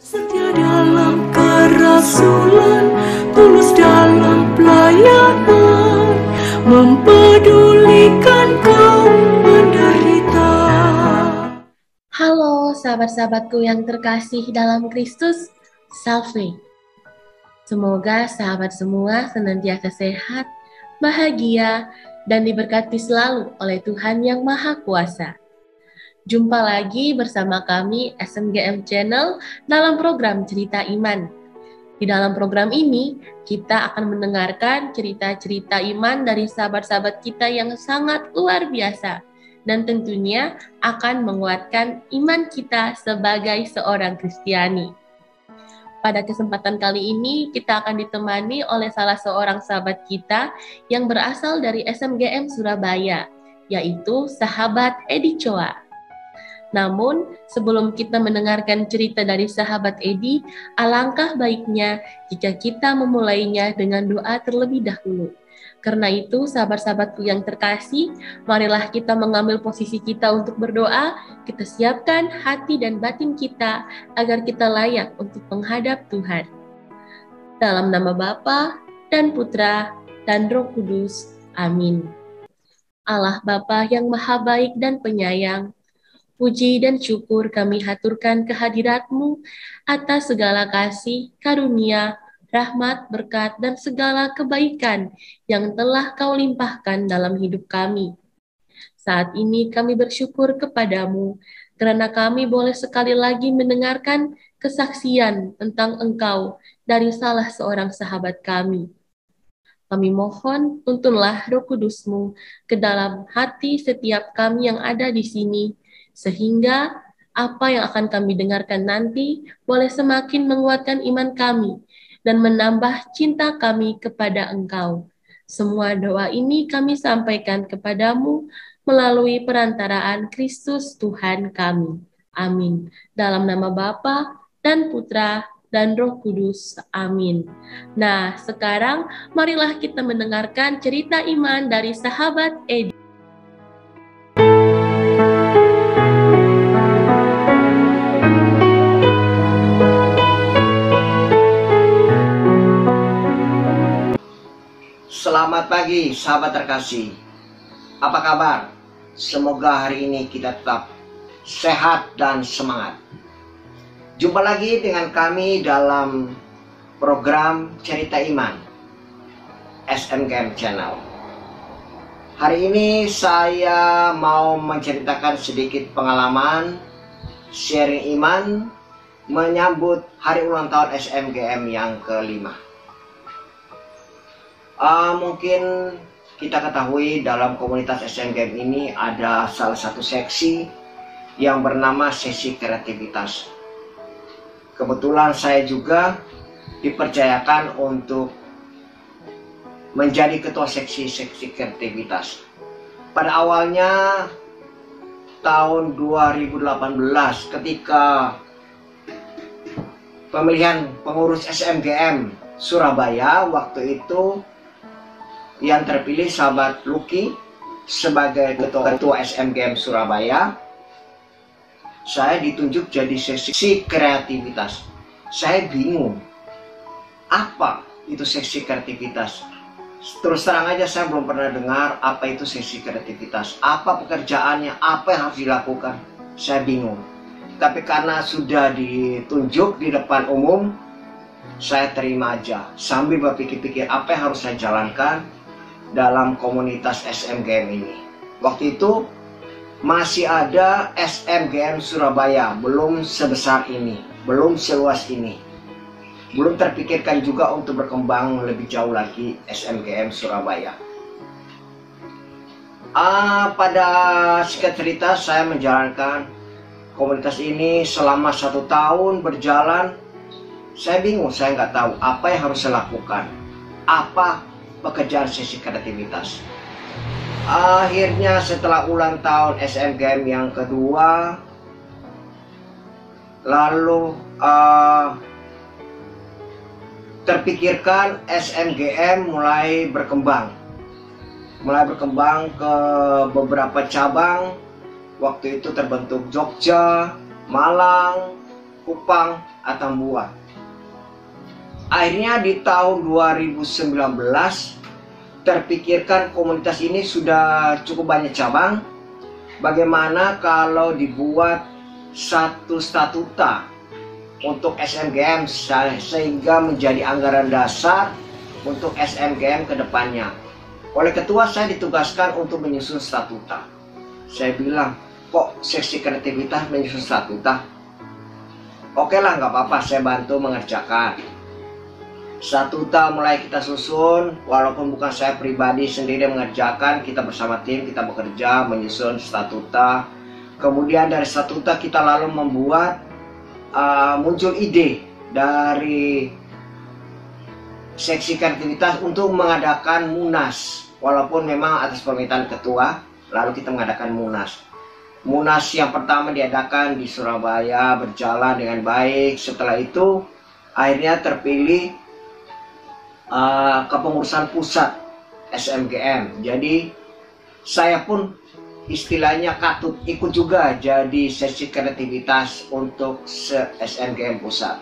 Setia dalam kerasulan, tulus dalam pelayanan, mempedulikan kaum menderita. Halo sahabat-sahabatku yang terkasih dalam Kristus, Salve. Semoga sahabat semua senantiasa sehat, bahagia, dan diberkati selalu oleh Tuhan Yang Maha Kuasa. Jumpa lagi bersama kami SMGM Channel dalam program Cerita Iman. Di dalam program ini, kita akan mendengarkan cerita-cerita iman dari sahabat-sahabat kita yang sangat luar biasa, dan tentunya akan menguatkan iman kita sebagai seorang Kristiani. Pada kesempatan kali ini, kita akan ditemani oleh salah seorang sahabat kita yang berasal dari SMGM Surabaya, yaitu sahabat Edi Choa. Namun, sebelum kita mendengarkan cerita dari sahabat Edi, alangkah baiknya jika kita memulainya dengan doa terlebih dahulu. Karena itu, sahabat-sahabatku yang terkasih, marilah kita mengambil posisi kita untuk berdoa, kita siapkan hati dan batin kita agar kita layak untuk menghadap Tuhan. Dalam nama Bapa dan Putra dan Roh Kudus. Amin. Allah Bapa yang Maha Baik dan Penyayang, puji dan syukur kami haturkan kehadirat-Mu atas segala kasih, karunia, rahmat, berkat, dan segala kebaikan yang telah Kau limpahkan dalam hidup kami. Saat ini kami bersyukur kepadamu karena kami boleh sekali lagi mendengarkan kesaksian tentang Engkau dari salah seorang sahabat kami. Kami mohon tuntunlah Roh Kudus-Mu ke dalam hati setiap kami yang ada di sini, sehingga apa yang akan kami dengarkan nanti boleh semakin menguatkan iman kami dan menambah cinta kami kepada Engkau. Semua doa ini kami sampaikan kepadamu melalui perantaraan Kristus Tuhan kami. Amin. Dalam nama Bapa dan Putra dan Roh Kudus. Amin. Nah, sekarang marilah kita mendengarkan cerita iman dari sahabat Edi. Selamat pagi sahabat terkasih. Apa kabar? Semoga hari ini kita tetap sehat dan semangat. Jumpa lagi dengan kami dalam program Cerita Iman SMGM Channel. Hari ini saya mau menceritakan sedikit pengalaman sharing iman menyambut hari ulang tahun SMGM yang ke-5. Mungkin kita ketahui dalam komunitas SMGM ini ada salah satu seksi yang bernama sesi kreativitas. Kebetulan saya juga dipercayakan untuk menjadi ketua seksi kreativitas. Pada awalnya tahun 2018 ketika pemilihan pengurus SMGM Surabaya, waktu itu yang terpilih sahabat Lucky sebagai ketua SMGM Surabaya. Saya ditunjuk jadi seksi kreativitas. Saya bingung, apa itu seksi kreativitas? Terus terang aja saya belum pernah dengar apa itu seksi kreativitas, apa pekerjaannya, apa yang harus dilakukan. Saya bingung. Tapi karena sudah ditunjuk di depan umum, saya terima aja sambil berpikir-pikir apa yang harus saya jalankan dalam komunitas SMGM ini. Waktu itu masih ada SMGM Surabaya, belum sebesar ini, belum seluas ini. Belum terpikirkan juga untuk berkembang lebih jauh lagi SMGM Surabaya. Pada singkat cerita, saya menjalankan komunitas ini selama 1 tahun berjalan. Saya bingung, saya nggak tahu apa yang harus saya lakukan, apa pekerjaan sesi kreativitas. Akhirnya setelah ulang tahun SMGM yang kedua, lalu terpikirkan SMGM mulai berkembang ke beberapa cabang. Waktu itu terbentuk Jogja, Malang, Kupang, Atambua. Akhirnya di tahun 2019 terpikirkan komunitas ini sudah cukup banyak cabang. Bagaimana kalau dibuat satu statuta untuk SMGM sehingga menjadi anggaran dasar untuk SMGM ke depannya. Oleh ketua saya ditugaskan untuk menyusun statuta. Saya bilang, kok seksi kreativitas menyusun statuta? Oke lah, nggak apa-apa, saya bantu mengerjakan. Statuta mulai kita susun, walaupun bukan saya pribadi sendiri mengerjakan, kita bersama tim, kita bekerja menyusun statuta. Kemudian dari statuta kita lalu membuat, muncul ide dari seksi kreativitas untuk mengadakan munas. Walaupun memang atas permintaan ketua, lalu kita mengadakan munas. Munas yang pertama diadakan di Surabaya, berjalan dengan baik. Setelah itu akhirnya terpilih kepengurusan pusat SMGM. Jadi saya pun istilahnya katut ikut juga jadi seksi kreativitas untuk SMGM pusat.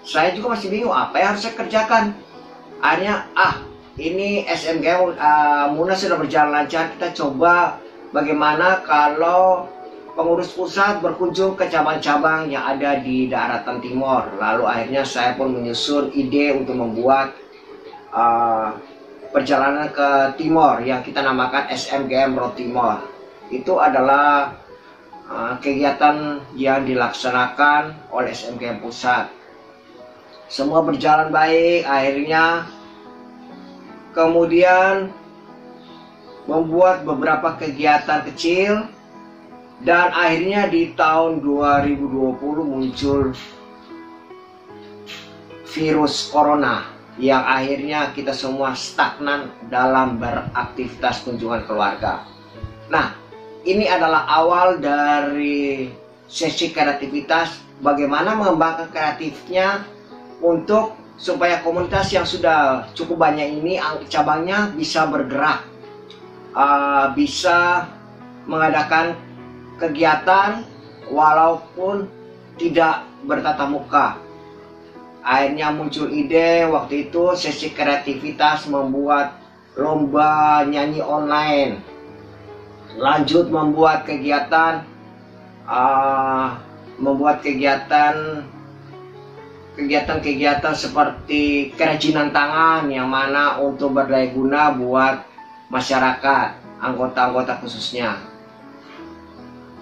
Saya juga masih bingung apa yang harus saya kerjakan. Akhirnya ini SMGM munas sudah berjalan lancar, kita coba bagaimana kalau pengurus pusat berkunjung ke cabang-cabang yang ada di daratan timur. Lalu akhirnya saya pun menyusun ide untuk membuat perjalanan ke timur yang kita namakan SMGM Road Timur. Itu adalah kegiatan yang dilaksanakan oleh SMGM pusat. Semua berjalan baik, akhirnya kemudian membuat beberapa kegiatan kecil. Dan akhirnya di tahun 2020 muncul virus corona yang akhirnya kita semua stagnan dalam beraktivitas kunjungan keluarga. Nah, ini adalah awal dari sesi kreativitas, bagaimana mengembangkan kreatifnya untuk supaya komunitas yang sudah cukup banyak ini cabangnya bisa bergerak, bisa mengadakan kegiatan walaupun tidak bertatap muka. Akhirnya muncul ide waktu itu sesi kreativitas membuat lomba nyanyi online. Lanjut membuat kegiatan kegiatan seperti kerajinan tangan yang mana untuk berdaya guna buat masyarakat, anggota-anggota khususnya.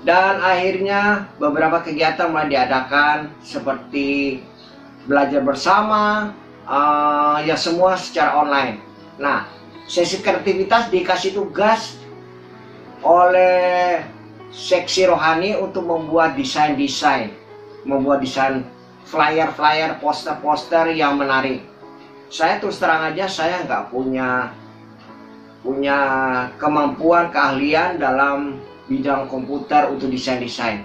Dan akhirnya beberapa kegiatan mulai diadakan seperti belajar bersama, ya semua secara online. Nah, sesi kreativitas dikasih tugas oleh seksi rohani untuk membuat desain-desain, membuat desain flyer-flyer, poster-poster yang menarik. Saya terus terang aja, saya nggak punya kemampuan, keahlian dalam bidang komputer untuk desain-desain.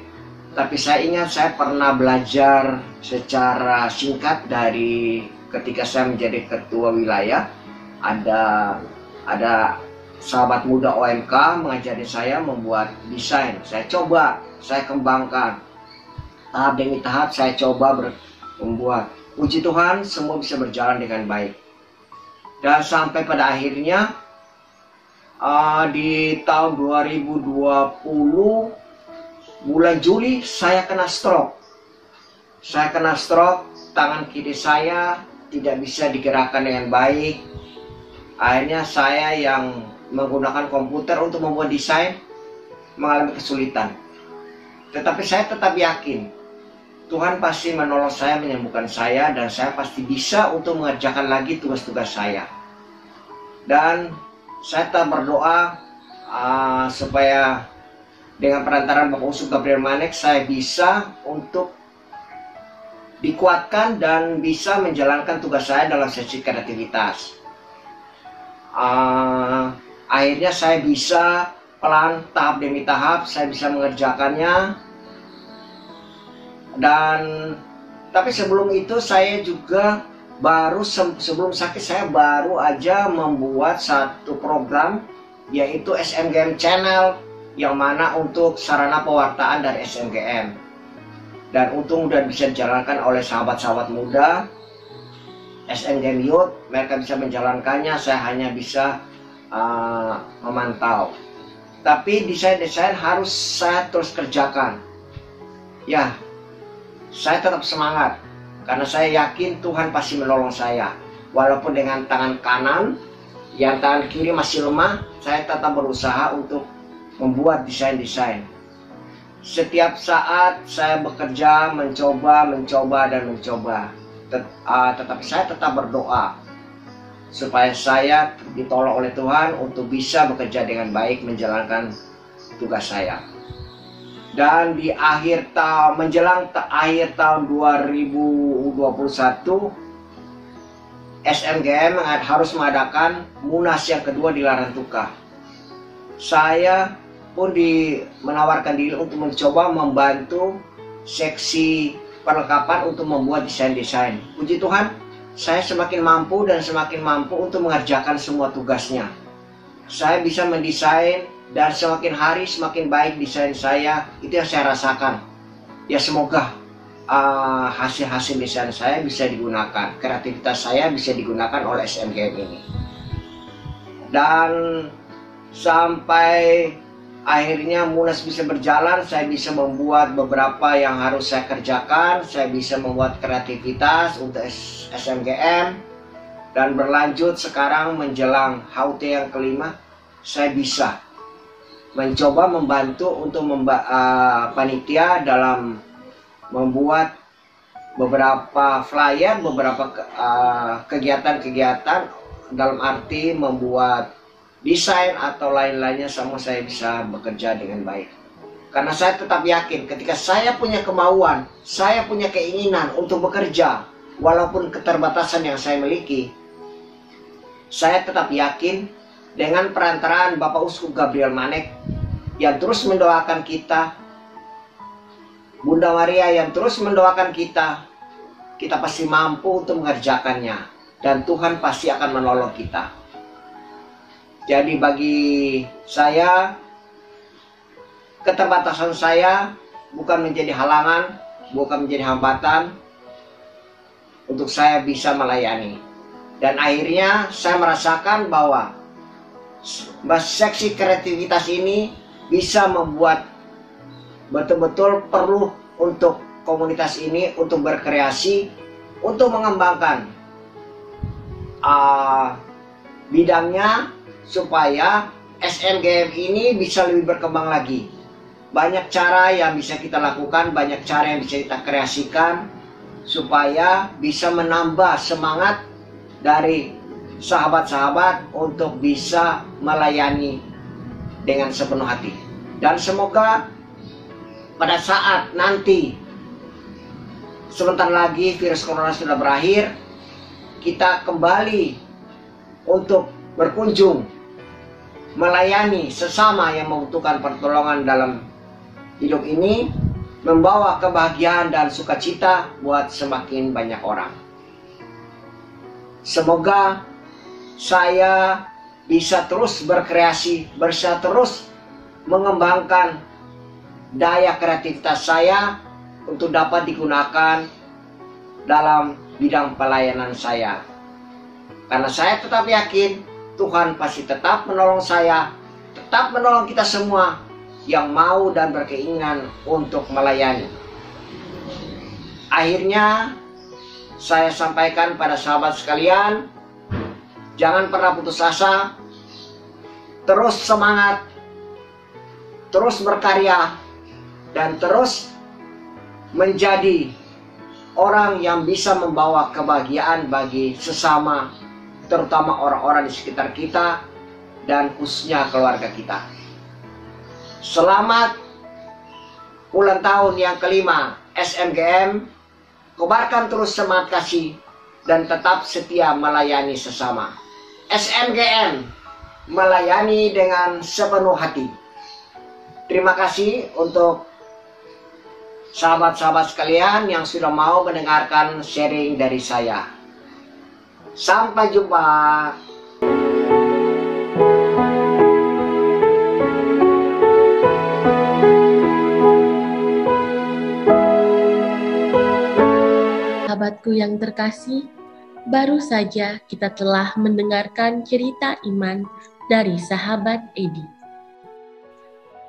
Tapi saya ingat saya pernah belajar secara singkat dari ketika saya menjadi ketua wilayah. Ada sahabat muda OMK mengajari saya membuat desain. Saya coba, saya kembangkan. Tahap demi tahap saya coba membuat. Puji Tuhan semua bisa berjalan dengan baik. Dan sampai pada akhirnya di tahun 2020 bulan Juli saya kena stroke. Saya kena stroke, tangan kiri saya tidak bisa digerakkan dengan baik. Akhirnya saya yang menggunakan komputer untuk membuat desain mengalami kesulitan. Tetapi saya tetap yakin Tuhan pasti menolong saya, menyembuhkan saya, dan saya pasti bisa untuk mengerjakan lagi tugas-tugas saya. Dan saya tetap berdoa supaya dengan perantaraan Bapak Uskup Gabriel Manek saya bisa untuk dikuatkan dan bisa menjalankan tugas saya dalam sesi kreativitas. Akhirnya saya bisa pelan, tahap demi tahap saya bisa mengerjakannya. Dan tapi sebelum itu saya juga baru sebelum sakit saya baru aja membuat satu program yaitu SMGM Channel yang mana untuk sarana pewartaan dari SMGM. Dan untung udah bisa dijalankan oleh sahabat-sahabat muda SMGM Youth. Mereka bisa menjalankannya, saya hanya bisa memantau. Tapi desain-desain harus saya terus kerjakan. Ya, saya tetap semangat karena saya yakin Tuhan pasti menolong saya. Walaupun dengan tangan kanan, yang tangan kiri masih lemah, saya tetap berusaha untuk membuat desain-desain. Setiap saat saya bekerja, mencoba. Tetapi saya tetap berdoa supaya saya ditolong oleh Tuhan untuk bisa bekerja dengan baik, menjalankan tugas saya. Dan di menjelang akhir tahun 2021, SMGM harus mengadakan Munas yang kedua di Larantuka. Saya pun menawarkan diri untuk mencoba membantu seksi perlengkapan untuk membuat desain-desain. Puji Tuhan, saya semakin mampu untuk mengerjakan semua tugasnya. Saya bisa mendesain dan semakin hari semakin baik desain saya. Itu yang saya rasakan. Ya, semoga hasil-hasil desain saya bisa digunakan, kreativitas saya bisa digunakan oleh SMGM ini. Dan sampai akhirnya Munas bisa berjalan, saya bisa membuat beberapa yang harus saya kerjakan, saya bisa membuat kreativitas untuk SMGM, dan berlanjut sekarang menjelang HUT yang kelima, saya bisa mencoba membantu untuk panitia dalam membuat beberapa flyer, beberapa kegiatan-kegiatan, dalam arti membuat desain atau lain-lainnya. Semua saya bisa bekerja dengan baik karena saya tetap yakin ketika saya punya kemauan, saya punya keinginan untuk bekerja walaupun keterbatasan yang saya miliki, saya tetap yakin dengan perantaraan Bapak Uskup Gabriel Manek yang terus mendoakan kita, Bunda Maria yang terus mendoakan kita pasti mampu untuk mengerjakannya dan Tuhan pasti akan menolong kita. Jadi bagi saya, keterbatasan saya bukan menjadi halangan, bukan menjadi hambatan untuk saya bisa melayani. Dan akhirnya saya merasakan bahwa seksi kreativitas ini bisa membuat betul-betul perlu untuk komunitas ini untuk berkreasi, untuk mengembangkan bidangnya supaya SMGM ini bisa lebih berkembang lagi. Banyak cara yang bisa kita lakukan, banyak cara yang bisa kita kreasikan supaya bisa menambah semangat dari sahabat-sahabat untuk bisa melayani dengan sepenuh hati. Dan semoga pada saat nanti sebentar lagi virus corona sudah berakhir, kita kembali untuk berkunjung melayani sesama yang membutuhkan pertolongan dalam hidup ini, membawa kebahagiaan dan sukacita buat semakin banyak orang. Semoga saya bisa terus berkreasi, bisa terus mengembangkan daya kreativitas saya untuk dapat digunakan dalam bidang pelayanan saya. Karena saya tetap yakin Tuhan pasti tetap menolong saya, tetap menolong kita semua yang mau dan berkeinginan untuk melayani. Akhirnya saya sampaikan pada sahabat sekalian, jangan pernah putus asa, terus semangat, terus berkarya, dan terus menjadi orang yang bisa membawa kebahagiaan bagi sesama, terutama orang-orang di sekitar kita dan khususnya keluarga kita. Selamat ulang tahun yang kelima SMGM. Kobarkan terus semangat kasih dan tetap setia melayani sesama. SMGM melayani dengan sepenuh hati. Terima kasih untuk sahabat-sahabat sekalian yang sudah mau mendengarkan sharing dari saya. Sampai jumpa. sahabatku yang terkasih, baru saja kita telah mendengarkan cerita iman dari sahabat Edi.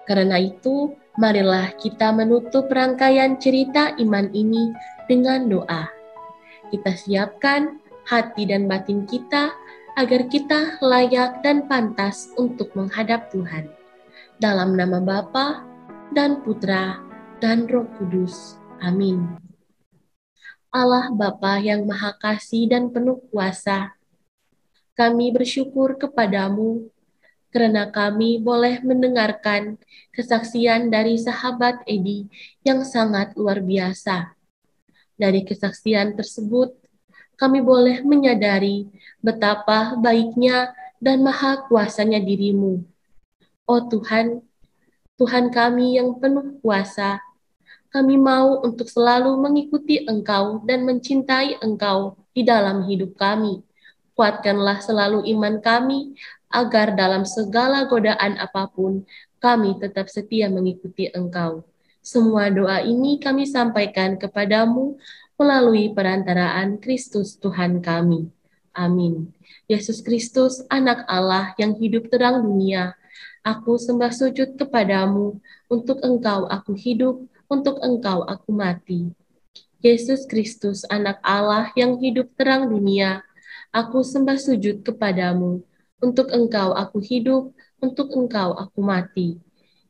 Karena itu, marilah kita menutup rangkaian cerita iman ini dengan doa. Kita siapkan hati dan batin kita agar kita layak dan pantas untuk menghadap Tuhan. Dalam nama Bapa dan Putra dan Roh Kudus. Amin. Allah Bapa yang Maha Kasih dan penuh kuasa, kami bersyukur kepadamu karena kami boleh mendengarkan kesaksian dari sahabat Edi yang sangat luar biasa. Dari kesaksian tersebut, kami boleh menyadari betapa baiknya dan maha kuasanya dirimu. Oh Tuhan, Tuhan kami yang penuh kuasa, kami mau untuk selalu mengikuti Engkau dan mencintai Engkau di dalam hidup kami. Kuatkanlah selalu iman kami, agar dalam segala godaan apapun, kami tetap setia mengikuti Engkau. Semua doa ini kami sampaikan kepadamu melalui perantaraan Kristus Tuhan kami. Amin. Yesus Kristus, anak Allah yang hidup terang dunia, aku sembah sujud kepadamu, untuk Engkau aku hidup, untuk Engkau aku mati. Yesus Kristus, anak Allah yang hidup terang dunia, aku sembah sujud kepadamu, untuk Engkau aku hidup, untuk Engkau aku mati.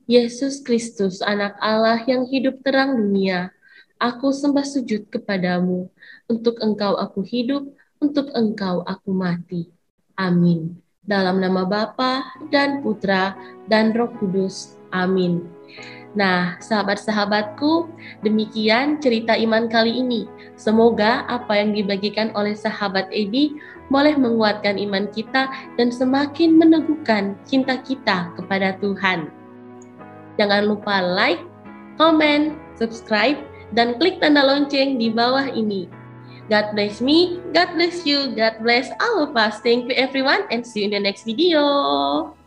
Yesus Kristus, anak Allah yang hidup terang dunia, aku sembah sujud kepadamu, untuk Engkau aku hidup, untuk Engkau aku mati. Amin. Dalam nama Bapa dan Putra dan Roh Kudus. Amin. Nah, sahabat-sahabatku, demikian cerita iman kali ini. Semoga apa yang dibagikan oleh sahabat Edi boleh menguatkan iman kita dan semakin meneguhkan cinta kita kepada Tuhan. Jangan lupa like, comment, subscribe, dan klik tanda lonceng di bawah ini. God bless me, God bless you, God bless all of us. Thank you everyone and see you in the next video.